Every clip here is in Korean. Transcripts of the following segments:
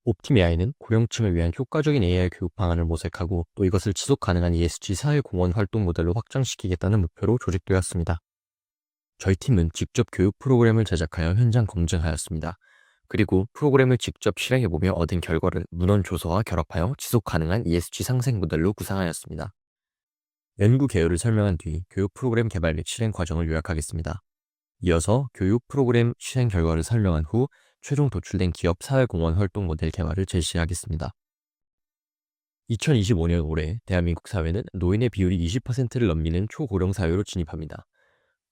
옵팀AI는 고령층을 위한 효과적인 AI 교육 방안을 모색하고 또 이것을 지속 가능한 ESG 사회공헌 활동 모델로 확장시키겠다는 목표로 조직되었습니다. 저희 팀은 직접 교육 프로그램을 제작하여 현장 검증하였습니다. 그리고 프로그램을 직접 실행해보며 얻은 결과를 문헌 조서와 결합하여 지속 가능한 ESG 상생 모델로 구상하였습니다. 연구 개요를 설명한 뒤 교육 프로그램 개발 및 실행 과정을 요약하겠습니다. 이어서 교육 프로그램 실행 결과를 설명한 후 최종 도출된 기업 사회공헌 활동 모델 개발을 제시하겠습니다. 2025년 올해 대한민국 사회는 노인의 비율이 20%를 넘기는 초고령 사회로 진입합니다.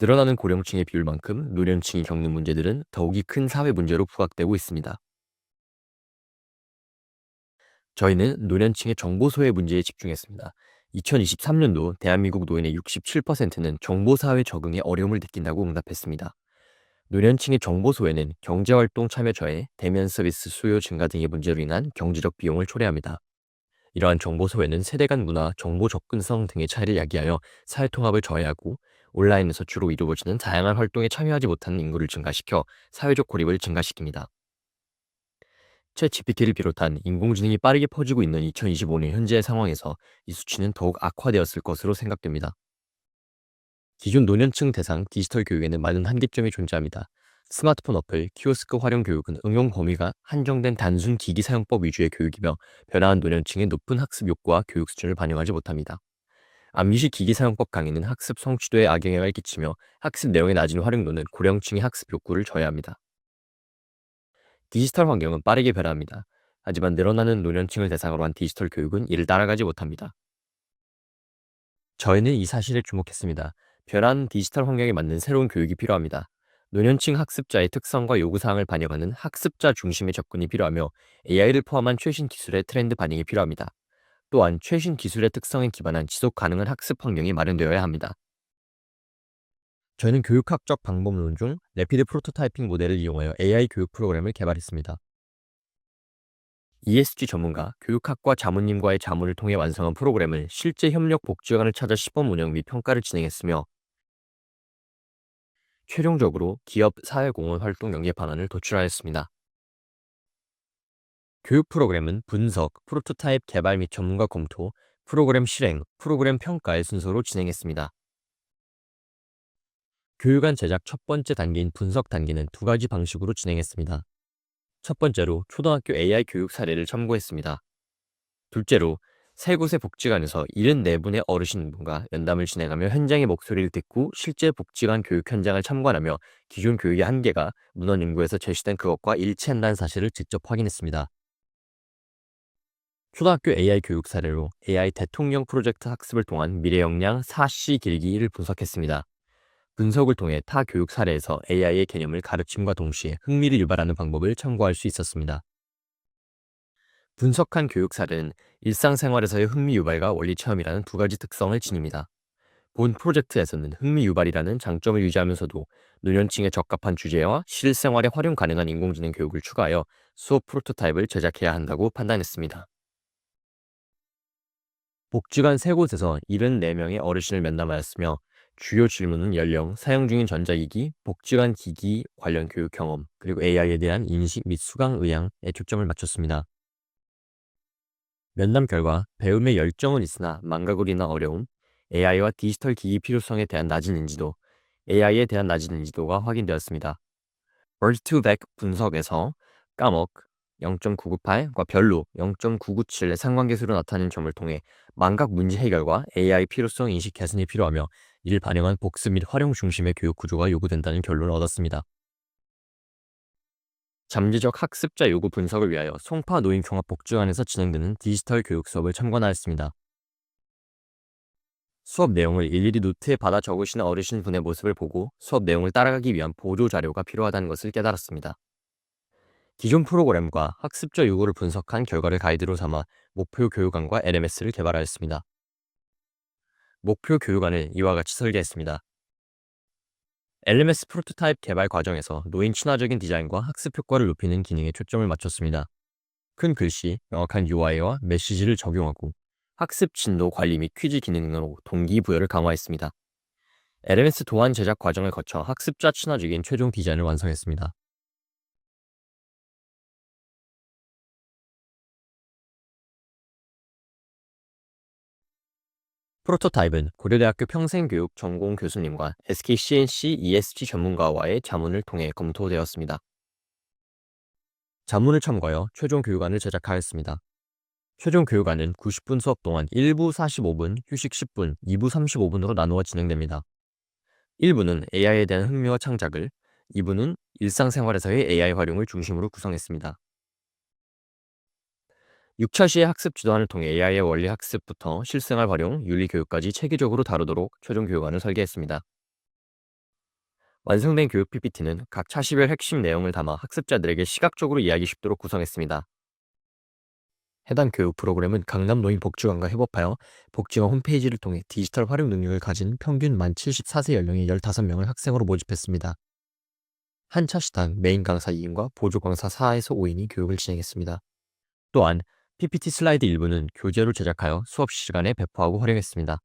늘어나는 고령층의 비율만큼 노년층이 겪는 문제들은 더욱이 큰 사회 문제로 부각되고 있습니다. 저희는 노년층의 정보 소외 문제에 집중했습니다. 2023년도 대한민국 노인의 67%는 정보사회 적응에 어려움을 느낀다고 응답했습니다. 노년층의 정보 소외는 경제활동 참여 저해, 대면 서비스 수요 증가 등의 문제로 인한 경제적 비용을 초래합니다. 이러한 정보 소외는 세대 간 문화, 정보 접근성 등의 차이를 야기하여 사회 통합을 저해하고 온라인에서 주로 이루어지는 다양한 활동에 참여하지 못하는 인구를 증가시켜 사회적 고립을 증가시킵니다. 챗 GPT를 비롯한 인공지능이 빠르게 퍼지고 있는 2025년 현재의 상황에서 이 수치는 더욱 악화되었을 것으로 생각됩니다. 기존 노년층 대상 디지털 교육에는 많은 한계점이 존재합니다. 스마트폰 어플, 키오스크 활용 교육은 응용 범위가 한정된 단순 기기 사용법 위주의 교육이며 변화한 노년층의 높은 학습 욕구와 교육 수준을 반영하지 못합니다. 암기식 기기 사용법 강의는 학습 성취도에 악영향을 끼치며 학습 내용의 낮은 활용도는 고령층의 학습 욕구를 저해합니다. 디지털 환경은 빠르게 변화합니다. 하지만 늘어나는 노년층을 대상으로 한 디지털 교육은 이를 따라가지 못합니다. 저희는 이 사실에 주목했습니다. 변화하는 디지털 환경에 맞는 새로운 교육이 필요합니다. 노년층 학습자의 특성과 요구사항을 반영하는 학습자 중심의 접근이 필요하며 AI를 포함한 최신 기술의 트렌드 반영이 필요합니다. 또한 최신 기술의 특성에 기반한 지속 가능한 학습 환경이 마련되어야 합니다. 저희는 교육학적 방법론 중 래피드 프로토타이핑 모델을 이용하여 AI 교육 프로그램을 개발했습니다. ESG 전문가, 교육학과 자문님과의 자문을 통해 완성한 프로그램을 실제 협력 복지관을 찾아 시범 운영 및 평가를 진행했으며 최종적으로 기업 사회공헌 활동 연계 방안을 도출하였습니다. 교육 프로그램은 분석, 프로토타입 개발 및 전문가 검토, 프로그램 실행, 프로그램 평가의 순서로 진행했습니다. 교육안 제작 첫 번째 단계인 분석 단계는 두 가지 방식으로 진행했습니다. 첫 번째로 초등학교 AI 교육 사례를 참고했습니다. 둘째로 세 곳의 복지관에서 74분의 어르신분과 면담을 진행하며 현장의 목소리를 듣고 실제 복지관 교육 현장을 참관하며 기존 교육의 한계가 문헌 연구에서 제시된 그것과 일치한다는 사실을 직접 확인했습니다. 초등학교 AI 교육 사례로 AI 대통령 프로젝트 학습을 통한 미래 역량 4C 길기를 분석했습니다. 분석을 통해 타 교육 사례에서 AI의 개념을 가르침과 동시에 흥미를 유발하는 방법을 참고할 수 있었습니다. 분석한 교육 사례는 일상생활에서의 흥미 유발과 원리 체험이라는 두 가지 특성을 지닙니다. 본 프로젝트에서는 흥미 유발이라는 장점을 유지하면서도 노년층에 적합한 주제와 실생활에 활용 가능한 인공지능 교육을 추가하여 수업 프로토타입을 제작해야 한다고 판단했습니다. 복지관 세 곳에서 74명의 어르신을 면담하였으며 주요 질문은 연령, 사용 중인 전자기기, 복지관 기기 관련 교육 경험, 그리고 AI에 대한 인식 및 수강 의향에 초점을 맞췄습니다. 면담 결과 배움에 열정은 있으나 망가구리나 어려움, AI와 디지털 기기 필요성에 대한 낮은 인지도, AI에 대한 낮은 인지도가 확인되었습니다. Word2Vec 분석에서 까먹 0.998과 별로 0.997의 상관계수로 나타낸 점을 통해 망각 문제 해결과 AI 필요성 인식 개선이 필요하며 이를 반영한 복습 및 활용 중심의 교육 구조가 요구된다는 결론을 얻었습니다. 잠재적 학습자 요구 분석을 위하여 송파 노인종합복지관에서 진행되는 디지털 교육 수업을 참관하였습니다. 수업 내용을 일일이 노트에 받아 적으시는 어르신분의 모습을 보고 수업 내용을 따라가기 위한 보조 자료가 필요하다는 것을 깨달았습니다. 기존 프로그램과 학습자 요구를 분석한 결과를 가이드로 삼아 목표 교육안과 LMS를 개발하였습니다. 목표 교육안을 이와 같이 설계했습니다. LMS 프로토타입 개발 과정에서 노인 친화적인 디자인과 학습 효과를 높이는 기능에 초점을 맞췄습니다. 큰 글씨, 명확한 UI와 메시지를 적용하고 학습 진도 관리 및 퀴즈 기능으로 동기부여를 강화했습니다. LMS 도안 제작 과정을 거쳐 학습자 친화적인 최종 디자인을 완성했습니다. 프로토타입은 고려대학교 평생교육 전공 교수님과 SK-CNC ESG 전문가와의 자문을 통해 검토되었습니다. 자문을 참고하여 최종 교육안을 제작하였습니다. 최종 교육안은 90분 수업 동안 1부 45분, 휴식 10분, 2부 35분으로 나누어 진행됩니다. 1부는 AI에 대한 흥미와 창작을, 2부는 일상생활에서의 AI 활용을 중심으로 구성했습니다. 6차 시의 학습 지도안을 통해 AI의 원리 학습부터 실생활 활용, 윤리 교육까지 체계적으로 다루도록 최종 교육안을 설계했습니다. 완성된 교육 PPT는 각 차시별 핵심 내용을 담아 학습자들에게 시각적으로 이해하기 쉽도록 구성했습니다. 해당 교육 프로그램은 강남 노인복지관과 협업하여 복지관 홈페이지를 통해 디지털 활용 능력을 가진 평균 만 74세 연령의 15명을 학생으로 모집했습니다. 한 차시당 메인 강사 2인과 보조 강사 4에서 5인이 교육을 진행했습니다. 또한 PPT 슬라이드 일부는 교재로 제작하여 수업 시간에 배포하고 활용했습니다.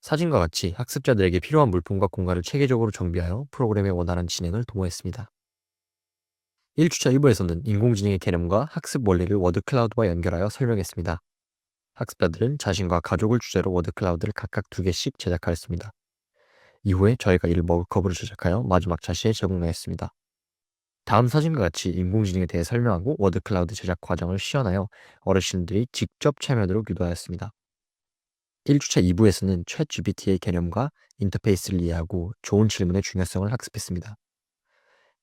사진과 같이 학습자들에게 필요한 물품과 공간을 체계적으로 정비하여 프로그램의 원활한 진행을 도모했습니다. 1주차 1부에서는 인공지능의 개념과 학습 원리를 워드클라우드와 연결하여 설명했습니다. 학습자들은 자신과 가족을 주제로 워드클라우드를 각각 2개씩 제작하였습니다. 이후에 저희가 이를 머그컵으로 제작하여 마지막 차시에 제공하였습니다. 다음 사진과 같이 인공지능에 대해 설명하고 워드클라우드 제작 과정을 시연하여 어르신들이 직접 참여하도록 유도하였습니다. 1주차 2부에서는 챗GPT의 개념과 인터페이스를 이해하고 좋은 질문의 중요성을 학습했습니다.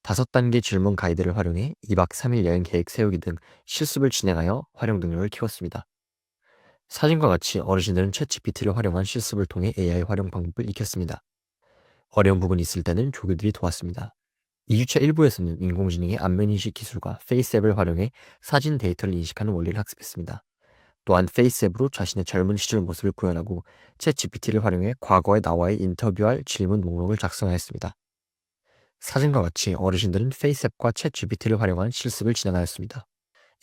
5단계 질문 가이드를 활용해 2박 3일 여행 계획 세우기 등 실습을 진행하여 활용 능력을 키웠습니다. 사진과 같이 어르신들은 챗GPT를 활용한 실습을 통해 AI 활용 방법을 익혔습니다. 어려운 부분이 있을 때는 조교들이 도왔습니다. 2주차 1부에서는 인공지능의 안면인식 기술과 페이스앱을 활용해 사진 데이터를 인식하는 원리를 학습했습니다. 또한 페이스앱으로 자신의 젊은 시절 모습을 구현하고 챗GPT를 활용해 과거의 나와의 인터뷰할 질문 목록을 작성하였습니다. 사진과 같이 어르신들은 페이스앱과 챗GPT를 활용한 실습을 진행하였습니다.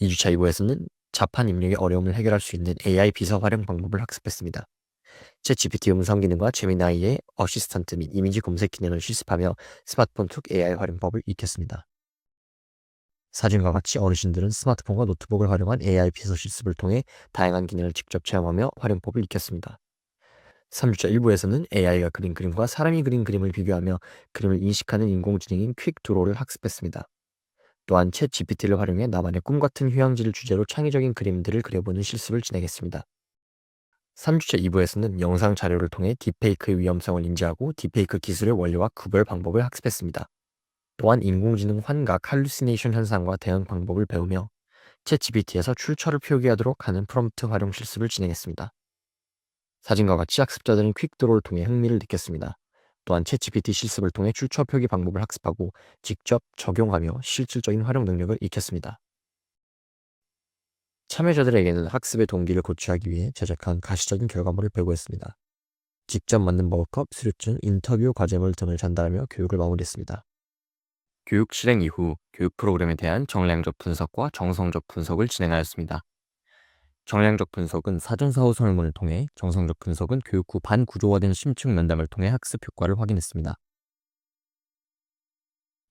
2주차 2부에서는 자판 입력의 어려움을 해결할 수 있는 AI 비서 활용 방법을 학습했습니다. 챗GPT 음성 기능과 제미나이의 어시스턴트 및 이미지 검색 기능을 실습하며 스마트폰 툭 AI 활용법을 익혔습니다. 사진과 같이 어르신들은 스마트폰과 노트북을 활용한 AI 비서 실습을 통해 다양한 기능을 직접 체험하며 활용법을 익혔습니다. 3주차 1부에서는 AI가 그린 그림과 사람이 그린 그림을 비교하며 그림을 인식하는 인공지능인 퀵 드로우를 학습했습니다. 또한 챗 GPT를 활용해 나만의 꿈 같은 휴양지를 주제로 창의적인 그림들을 그려보는 실습을 진행했습니다. 3주차 2부에서는 영상 자료를 통해 딥페이크의 위험성을 인지하고 딥페이크 기술의 원리와 구별 방법을 학습했습니다. 또한 인공지능 환각 할루시네이션 현상과 대응 방법을 배우며 챗 GPT에서 출처를 표기하도록 하는 프롬프트 활용 실습을 진행했습니다. 사진과 같이 학습자들은 퀵드로우를 통해 흥미를 느꼈습니다. 또한 챗GPT 실습을 통해 출처 표기 방법을 학습하고 직접 적용하며 실질적인 활용 능력을 익혔습니다. 참여자들에게는 학습의 동기를 고취하기 위해 제작한 가시적인 결과물을 배부했습니다. 직접 만든 머그컵, 수료증, 인터뷰 과제물 등을 전달하며 교육을 마무리했습니다. 교육 실행 이후 교육 프로그램에 대한 정량적 분석과 정성적 분석을 진행하였습니다. 정량적 분석은 사전사후 설문을 통해, 정성적 분석은 교육 후 반구조화된 심층 면담을 통해 학습 효과를 확인했습니다.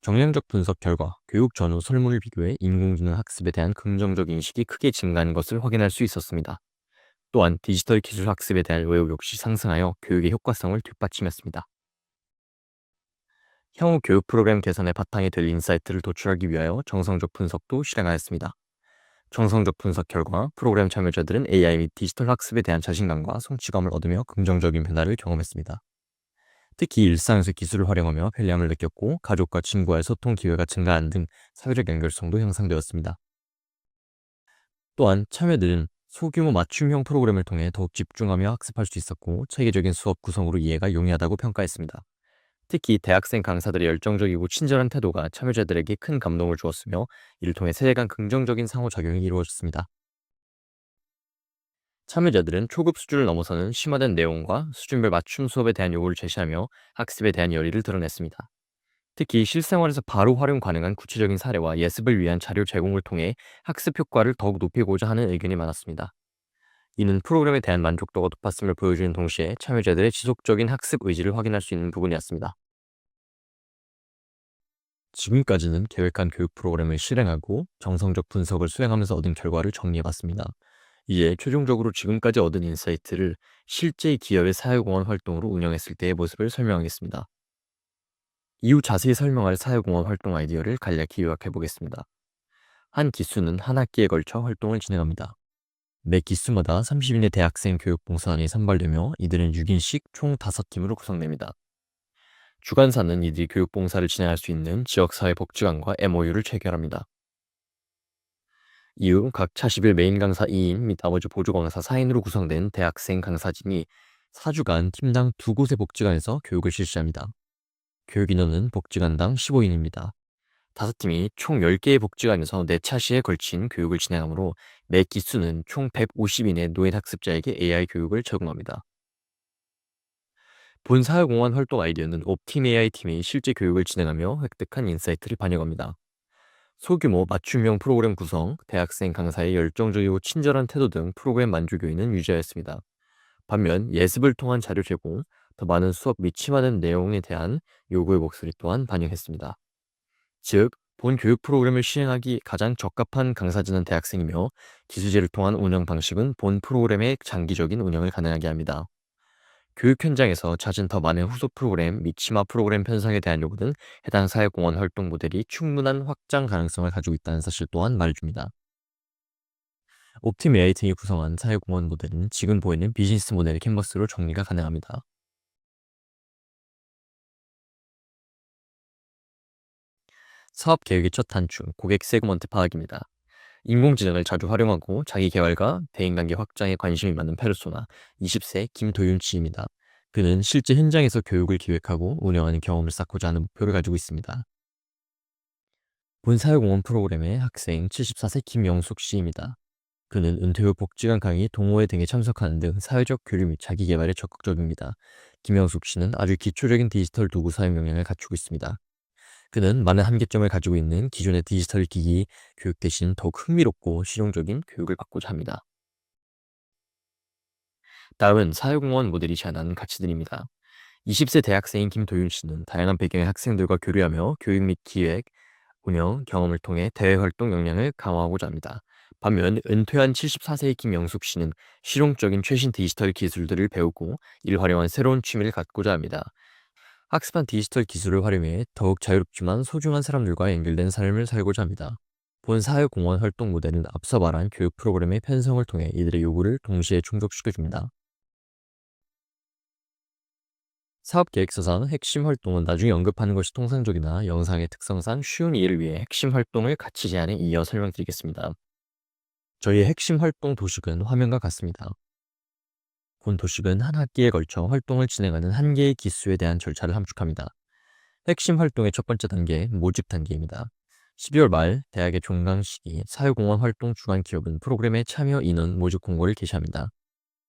정량적 분석 결과, 교육 전후 설문을 비교해 인공지능 학습에 대한 긍정적 인식이 크게 증가한 것을 확인할 수 있었습니다. 또한 디지털 기술 학습에 대한 외우 역시 상승하여 교육의 효과성을 뒷받침했습니다. 향후 교육 프로그램 개선의 바탕이 될 인사이트를 도출하기 위하여 정성적 분석도 실행하였습니다. 정성적 분석 결과 프로그램 참여자들은 AI 및 디지털 학습에 대한 자신감과 성취감을 얻으며 긍정적인 변화를 경험했습니다. 특히 일상에서 기술을 활용하며 편리함을 느꼈고 가족과 친구와의 소통 기회가 증가한 등 사회적 연결성도 향상되었습니다. 또한 참여들은 소규모 맞춤형 프로그램을 통해 더욱 집중하며 학습할 수 있었고 체계적인 수업 구성으로 이해가 용이하다고 평가했습니다. 특히 대학생 강사들의 열정적이고 친절한 태도가 참여자들에게 큰 감동을 주었으며 이를 통해 세대 간 긍정적인 상호작용이 이루어졌습니다. 참여자들은 초급 수준을 넘어서는 심화된 내용과 수준별 맞춤 수업에 대한 요구를 제시하며 학습에 대한 열의를 드러냈습니다. 특히 실생활에서 바로 활용 가능한 구체적인 사례와 예습을 위한 자료 제공을 통해 학습 효과를 더욱 높이고자 하는 의견이 많았습니다. 이는 프로그램에 대한 만족도가 높았음을 보여주는 동시에 참여자들의 지속적인 학습 의지를 확인할 수 있는 부분이었습니다. 지금까지는 계획한 교육 프로그램을 실행하고 정성적 분석을 수행하면서 얻은 결과를 정리해봤습니다. 이제 최종적으로 지금까지 얻은 인사이트를 실제 기업의 사회공헌 활동으로 운영했을 때의 모습을 설명하겠습니다. 이후 자세히 설명할 사회공헌 활동 아이디어를 간략히 요약해 보겠습니다. 한 기수는 한 학기에 걸쳐 활동을 진행합니다. 매 기수마다 30인의 대학생 교육봉사원이 선발되며 이들은 6인씩 총 5팀으로 구성됩니다. 주관사는 이들이 교육봉사를 진행할 수 있는 지역사회복지관과 MOU를 체결합니다. 이후 각 차십일 메인 강사 2인 및 나머지 보조 강사 4인으로 구성된 대학생 강사진이 4주간 팀당 2곳의 복지관에서 교육을 실시합니다. 교육 인원은 복지관당 15인입니다. 5팀이 총 10개의 복지관에서 4차시에 걸친 교육을 진행하므로 매 기수는 총 150인의 노인 학습자에게 AI 교육을 제공합니다. 본 사회공헌 활동 아이디어는 옵팀 AI 팀이 실제 교육을 진행하며 획득한 인사이트를 반영합니다. 소규모 맞춤형 프로그램 구성, 대학생 강사의 열정적이고 친절한 태도 등 프로그램 만족 요인은 유지하였습니다. 반면 예습을 통한 자료 제공, 더 많은 수업 및 심화된 내용에 대한 요구의 목소리 또한 반영했습니다. 즉, 본 교육 프로그램을 시행하기 가장 적합한 강사진은 대학생이며 기수제를 통한 운영 방식은 본 프로그램의 장기적인 운영을 가능하게 합니다. 교육 현장에서 잦은 더 많은 후속 프로그램 및 심화 프로그램 편성에 대한 요구 등 해당 사회공헌 활동 모델이 충분한 확장 가능성을 가지고 있다는 사실 또한 말해줍니다. 옵팀 AI 등이 구성한 사회공헌 모델은 지금 보이는 비즈니스 모델 캔버스로 정리가 가능합니다. 사업 계획의 첫 단추, 고객 세그먼트 파악입니다. 인공지능을 자주 활용하고 자기 개발과 대인관계 확장에 관심이 많은 페르소나 20세 김도윤 씨입니다. 그는 실제 현장에서 교육을 기획하고 운영하는 경험을 쌓고자 하는 목표를 가지고 있습니다. 본 사회공헌 프로그램의 학생 74세 김영숙 씨입니다. 그는 은퇴 후 복지관 강의, 동호회 등에 참석하는 등 사회적 교류 및 자기 개발에 적극적입니다. 김영숙 씨는 아주 기초적인 디지털 도구 사용 역량을 갖추고 있습니다. 그는 많은 한계점을 가지고 있는 기존의 디지털 기기 교육 대신 더욱 흥미롭고 실용적인 교육을 받고자 합니다. 다음은 사회공헌 모델이 제안하는 가치들입니다. 20세 대학생인 김도윤 씨는 다양한 배경의 학생들과 교류하며 교육 및 기획, 운영, 경험을 통해 대외 활동 역량을 강화하고자 합니다. 반면 은퇴한 74세의 김영숙 씨는 실용적인 최신 디지털 기술들을 배우고 이를 활용한 새로운 취미를 갖고자 합니다. 학습한 디지털 기술을 활용해 더욱 자유롭지만 소중한 사람들과 연결된 삶을 살고자 합니다. 본 사회공헌 활동 모델은 앞서 말한 교육 프로그램의 편성을 통해 이들의 요구를 동시에 충족시켜줍니다. 사업 계획서상 핵심 활동은 나중에 언급하는 것이 통상적이나 영상의 특성상 쉬운 이해를 위해 핵심 활동을 같이 제안해 이어 설명드리겠습니다. 저희의 핵심 활동 도식은 화면과 같습니다. 본 도식은 한 학기에 걸쳐 활동을 진행하는 한 개의 기수에 대한 절차를 함축합니다. 핵심 활동의 첫 번째 단계, 모집 단계입니다. 12월 말 대학의 종강 시기 사회공헌 활동 주관 기업은 프로그램에 참여 인원 모집 공고를 게시합니다.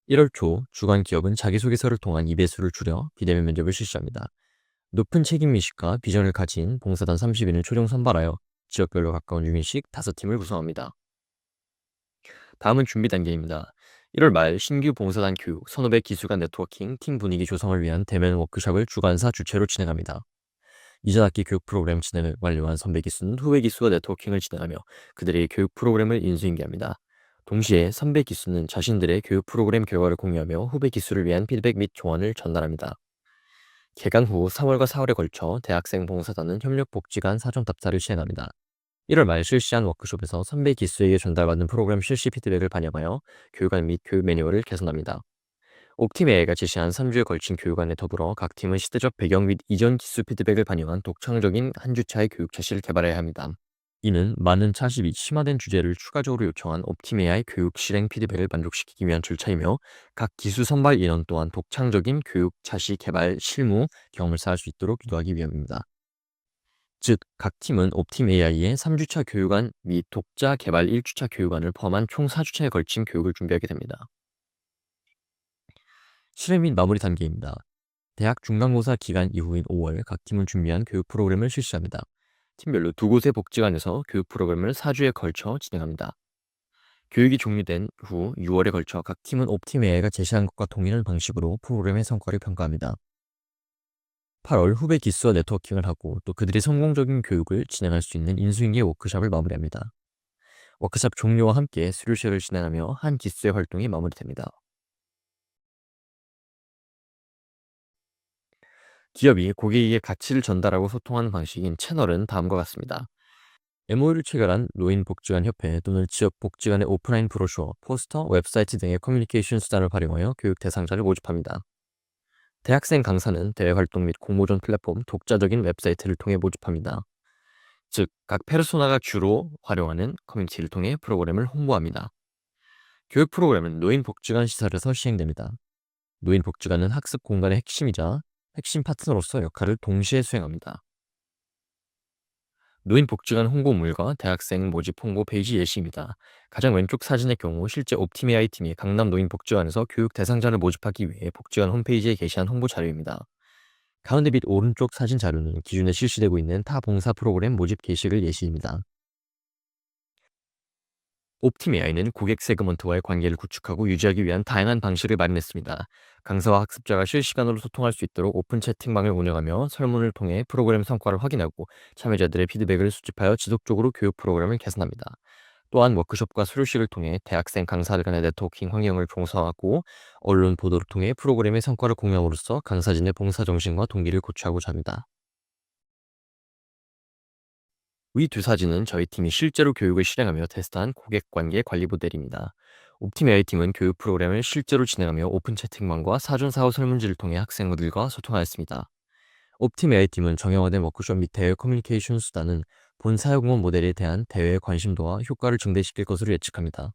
1월 초 주관 기업은 자기소개서를 통한 이배수를 줄여 비대면 면접을 실시합니다. 높은 책임의식과 비전을 가진 봉사단 30인을 최종 선발하여 지역별로 가까운 6인씩 5팀을 구성합니다. 다음은 준비 단계입니다. 1월 말 신규 봉사단 교육, 선후배 기수 간 네트워킹, 팀 분위기 조성을 위한 대면 워크숍을 주관사 주최로 진행합니다. 이전 학기 교육 프로그램 진행을 완료한 선배 기수는 후배 기수와 네트워킹을 진행하며 그들의 교육 프로그램을 인수인계합니다. 동시에 선배 기수는 자신들의 교육 프로그램 결과를 공유하며 후배 기수를 위한 피드백 및 조언을 전달합니다. 개강 후 3월과 4월에 걸쳐 대학생 봉사단은 협력복지관 사전 답사를 시행합니다. 1월 말 실시한 워크숍에서 선배 기수에게 전달받는 프로그램 실시 피드백을 반영하여 교육안 및 교육 매뉴얼을 개선합니다. 옥팀 AI가 제시한 3주에 걸친 교육안에 더불어 각 팀은 시대적 배경 및 이전 기수 피드백을 반영한 독창적인 한 주차의 교육 체시를 개발해야 합니다. 이는 많은 차시 및 심화된 주제를 추가적으로 요청한 옵팀 AI 교육 실행 피드백을 만족시키기 위한 절차이며 각 기수 선발 인원 또한 독창적인 교육 차시 개발 실무 경험을 쌓을 수 있도록 유도하기 위함입니다. 즉, 각 팀은 옵팀 AI의 3주차 교육안 및 독자 개발 1주차 교육안을 포함한 총 4주차에 걸친 교육을 준비하게 됩니다. 실행 및 마무리 단계입니다. 대학 중간고사 기간 이후인 5월 각 팀은 준비한 교육 프로그램을 실시합니다. 팀별로 2곳의 복지관에서 교육 프로그램을 4주에 걸쳐 진행합니다. 교육이 종료된 후 6월에 걸쳐 각 팀은 옵팀 AI가 제시한 것과 동일한 방식으로 프로그램의 성과를 평가합니다. 8월 후배 기수와 네트워킹을 하고 또 그들이 성공적인 교육을 진행할 수 있는 인수인계 워크숍을 마무리합니다. 워크숍 종료와 함께 수료식을 진행하며 한 기수의 활동이 마무리됩니다. 기업이 고객에게 가치를 전달하고 소통하는 방식인 채널은 다음과 같습니다. MOU를 체결한 노인복지관 협회 또는 지역 복지관의 오프라인 브로셔, 포스터, 웹사이트 등의 커뮤니케이션 수단을 활용하여 교육 대상자를 모집합니다. 대학생 강사는 대외 활동 및 공모전 플랫폼, 독자적인 웹사이트를 통해 모집합니다. 즉, 각 페르소나가 주로 활용하는 커뮤니티를 통해 프로그램을 홍보합니다. 교육 프로그램은 노인복지관 시설에서 시행됩니다. 노인복지관은 학습 공간의 핵심 파트너로서 역할을 동시에 수행합니다. 노인복지관 홍보물과 대학생 모집 홍보 페이지 예시입니다. 가장 왼쪽 사진의 경우 실제 옵티메아이 팀이 강남 노인복지관에서 교육 대상자를 모집하기 위해 복지관 홈페이지에 게시한 홍보 자료입니다. 가운데 밑 오른쪽 사진 자료는 기존에 실시되고 있는 타 봉사 프로그램 모집 게시글 예시입니다. 옵티메아이는 고객 세그먼트와의 관계를 구축하고 유지하기 위한 다양한 방식을 마련했습니다. 강사와 학습자가 실시간으로 소통할 수 있도록 오픈 채팅방을 운영하며 설문을 통해 프로그램 성과를 확인하고 참여자들의 피드백을 수집하여 지속적으로 교육 프로그램을 개선합니다. 또한 워크숍과 수료식을 통해 대학생 강사들 간의 네트워킹 환경을 조성하고 언론 보도를 통해 프로그램의 성과를 공유함으로써 강사진의 봉사정신과 동기를 고취하고자 합니다. 위 두 사진은 저희 팀이 실제로 교육을 실행하며 테스트한 고객관계 관리 모델입니다. 옵티메 i 팀은 교육 프로그램을 실제로 진행하며 오픈 채팅방과 사전 사후 설문지를 통해 학생들과 소통하였습니다. 옵티메 i 팀은 정형화된 워크숍 및 대외 커뮤니케이션 수단은 본 사회공헌 모델에 대한 대외 관심도와 효과를 증대시킬 것으로 예측합니다.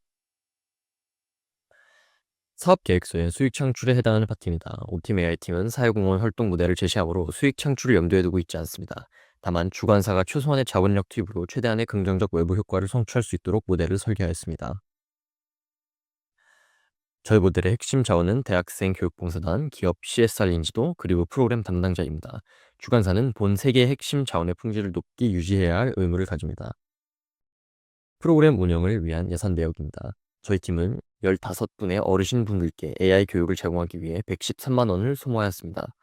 사업 계획서엔 수익 창출에 해당하는 파트입니다. 옵티메 i 팀은 사회공헌 활동 모델을 제시하므로 수익 창출을 염두에 두고 있지 않습니다. 다만 주관사가 최소한의 자본력 투입으로 최대한의 긍정적 외부 효과를 성취할 수 있도록 모델을 설계하였습니다. 저희 모델의 핵심 자원은 대학생 교육봉사단, 기업 CSR 인지도, 그리고 프로그램 담당자입니다. 주관사는 본 세계의 핵심 자원의 품질을 높게 유지해야 할 의무를 가집니다. 프로그램 운영을 위한 예산 내역입니다. 저희 팀은 15분의 어르신분들께 AI 교육을 제공하기 위해 113만 원을 소모하였습니다.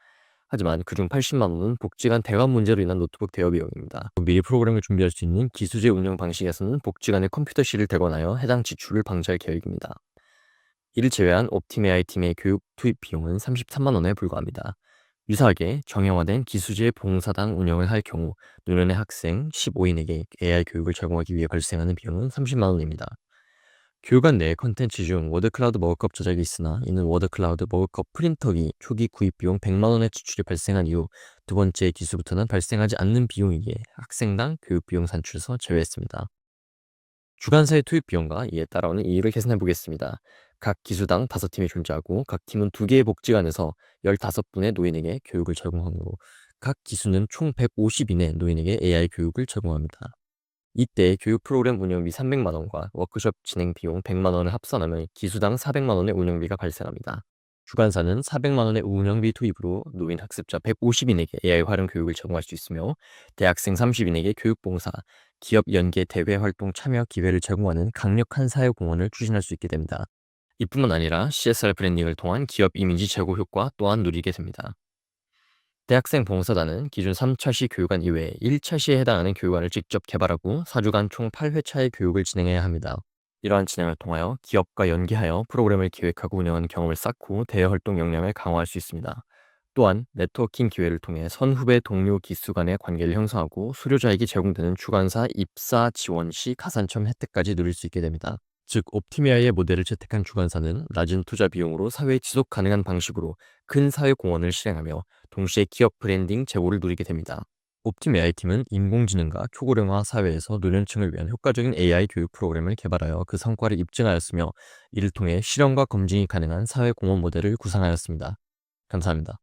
하지만 그중 80만 원은 복지관 대관 문제로 인한 노트북 대여 비용입니다. 미리 프로그램을 준비할 수 있는 기수제 운영 방식에서는 복지관에 컴퓨터실을 대관하여 해당 지출을 방지할 계획입니다. 이를 제외한 옵티메아이 팀의 교육 투입 비용은 33만 원에 불과합니다. 유사하게 정형화된 기수제 봉사단 운영을 할 경우 노년의 학생 15인에게 AI 교육을 제공하기 위해 발생하는 비용은 30만 원입니다. 교육원 내 컨텐츠 중 워드클라우드 머그컵 저작이 있으나 이는 워드클라우드 머그컵 프린터기 초기 구입 비용 100만 원의 지출이 발생한 이후 두 번째 기수부터는 발생하지 않는 비용이기에 학생당 교육 비용 산출에서 제외했습니다. 주관사의 투입 비용과 이에 따라오는 이익을 계산해 보겠습니다. 각 기수당 5팀이 존재하고 각 팀은 2개의 복지관에서 15분의 노인에게 교육을 제공하므로 각 기수는 총 150인의 노인에게 AI 교육을 제공합니다. 이때 교육 프로그램 운영비 300만 원과 워크숍 진행 비용 100만 원을 합산하면 기수당 400만 원의 운영비가 발생합니다. 주관사는 400만 원의 운영비 투입으로 노인 학습자 150인에게 AI 활용 교육을 제공할 수 있으며 대학생 30인에게 교육봉사, 기업 연계 대외 활동 참여 기회를 제공하는 강력한 사회공헌을 추진할 수 있게 됩니다. 이뿐만 아니라 CSR 브랜딩을 통한 기업 이미지 제고 효과 또한 누리게 됩니다. 대학생 봉사단은 기존 3차 시 교육안 이외에 1차 시에 해당하는 교육안을 직접 개발하고 4주간 총 8회차의 교육을 진행해야 합니다. 이러한 진행을 통하여 기업과 연계하여 프로그램을 기획하고 운영하는 경험을 쌓고 대외 활동 역량을 강화할 수 있습니다. 또한 네트워킹 기회를 통해 선후배 동료 기수 간의 관계를 형성하고 수료자에게 제공되는 주관사 입사 지원 시 가산점 혜택까지 누릴 수 있게 됩니다. 즉 옵티메아이의 모델을 채택한 주관사는 낮은 투자 비용으로 사회 지속 가능한 방식으로 큰 사회 공헌을 실행하며 동시에 기업 브랜딩 제고를 누리게 됩니다. 옵티메아이 팀은 인공지능과 초고령화 사회에서 노년층을 위한 효과적인 AI 교육 프로그램을 개발하여 그 성과를 입증하였으며 이를 통해 실험과 검증이 가능한 사회 공헌 모델을 구상하였습니다. 감사합니다.